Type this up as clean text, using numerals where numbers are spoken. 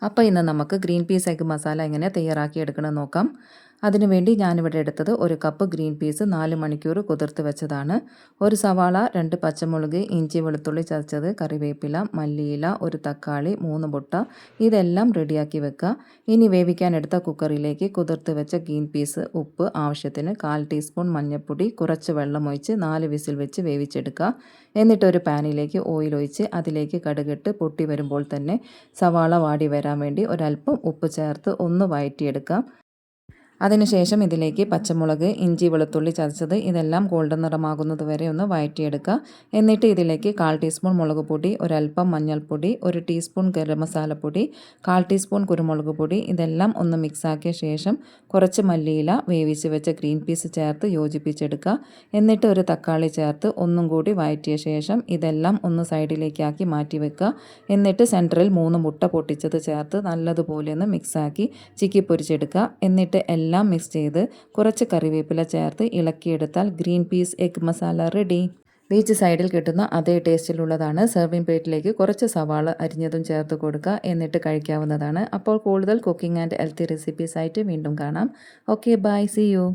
അപ്പോൾ ഇന്ന് നമുക്ക് ഗ്രീൻ പീസ് എഗ് മസാല എങ്ങനെ തയ്യാറാക്കിയെടുക്കണമെന്ന് നോക്കാം. അതിനുവേണ്ടി ഞാനിവിടെ എടുത്തത് 1 കപ്പ് ഗ്രീൻ പീസ് 4 മണിക്കൂർ കുതിർത്ത് വെച്ചതാണ്. 1 സവാള, 2 പച്ചമുളക്, ഇഞ്ചി വെളുത്തുള്ളി ചതച്ചത്, കറിവേപ്പില, മല്ലിയില, 1 തക്കാളി, 3 മുട്ട ഇതെല്ലാം റെഡിയാക്കി വെക്കുക. ഇനി വേവിക്കാൻ എടുത്ത കുക്കറിലേക്ക് കുതിർത്ത് വെച്ച ഗ്രീൻ പീസ്, ഉപ്പ് ആവശ്യത്തിന്, 1/4 ടീസ്പൂൺ മഞ്ഞൾപ്പൊടി, കുറച്ച് വെള്ളം ഒഴിച്ച് 4 വിസിൽ വെച്ച് വേവിച്ചെടുക്കുക. എന്നിട്ട് ഒരു പാനിലേക്ക് ഓയിൽ ഒഴിച്ച് അതിലേക്ക് കടുകിട്ട് പൊട്ടി വരുമ്പോൾ തന്നെ സവാള വാടി വരാൻ വേണ്ടി ഒരല്പം ഉപ്പ് ചേർത്ത് ഒന്ന് വഴറ്റിയെടുക്കാം. അതിനുശേഷം ഇതിലേക്ക് പച്ചമുളക്, ഇഞ്ചി വെളുത്തുള്ളി ചതച്ചത് ഇതെല്ലാം ഗോൾഡൻ നിറമാകുന്നത് വരെ ഒന്ന് വഴറ്റിയെടുക്കുക. എന്നിട്ട് ഇതിലേക്ക് 1/4 ടീസ്പൂൺ മുളക് പൊടി, ഒരല്പം മഞ്ഞൾപ്പൊടി, 1 ടീസ്പൂൺ ഗരം മസാലപ്പൊടി, 1/4 ടീസ്പൂൺ കുരുമുളക് പൊടി ഇതെല്ലാം ഒന്ന് മിക്സാക്കിയ ശേഷം കുറച്ച് മല്ലിയില, വേവിച്ച് വെച്ച ഗ്രീൻ പീസ് ചേർത്ത് യോജിപ്പിച്ചെടുക്കുക. എന്നിട്ട് ഒരു തക്കാളി ചേർത്ത് ഒന്നും കൂടി വഴറ്റിയ ശേഷം ഇതെല്ലാം ഒന്ന് സൈഡിലേക്കാക്കി മാറ്റി വെക്കുക. എന്നിട്ട് സെൻറ്ററിൽ 3 മുട്ട പൊട്ടിച്ചത് ചേർത്ത് നല്ലതുപോലെ ഒന്ന് മിക്സാക്കി ചിക്കി പൊരിച്ചെടുക്കുക. എന്നിട്ട് എല്ലാം മിക്സ് ചെയ്ത് കുറച്ച് കറിവേപ്പില ചേർത്ത് ഇളക്കിയെടുത്താൽ green peas egg masala ready. Beach സൈഡിൽ കിട്ടുന്ന അതേ ടേസ്റ്റിലുള്ളതാണ്. സെർവിങ് പ്ലേറ്റിലേക്ക് കുറച്ച് സവാള അരിഞ്ഞതും ചേർത്ത് കൊടുക്കുക. എന്നിട്ട് കഴിക്കാവുന്നതാണ്. അപ്പോൾ കൂടുതൽ കുക്കിംഗ് ആൻഡ് ഹെൽത്തി റെസിപ്പീസ് ആയിട്ട് വീണ്ടും കാണാം. Okay, bye, see U.